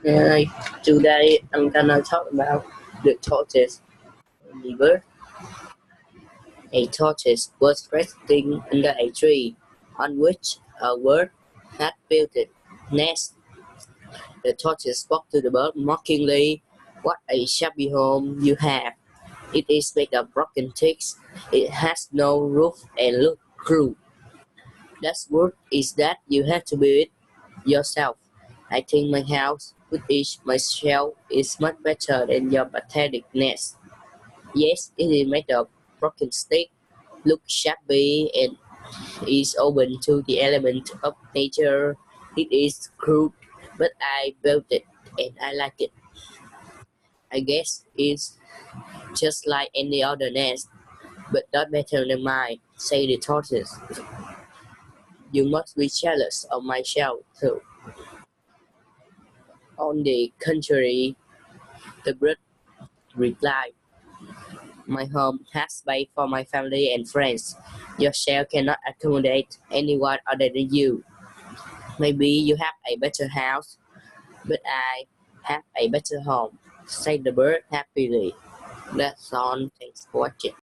Uh, Today I'm gonna talk about the tortoise and the bird. A tortoise was resting under a tree on which a bird had built a nest. The tortoise spoke to the bird mockingly. "What a shabby home you have! It is made of broken twigs. It has no roof and looks cruel. That's what is that you have to build it yourself. I think my house, with each my shell, is much better than your pathetic nest. Yes, it is made of broken stick, looks shabby, and is open to the element of nature. It is crude, but I built it and I like it. I guess it's just like any other nest, but not better than mine," said the tortoise. "You must be jealous of my shell, too." "On the contrary," the bird replied, "my home has space for my family and friends. Your shell cannot accommodate anyone other than you. Maybe you have a better house, but I have a better home," said the bird happily. That's all. Thanks for watching.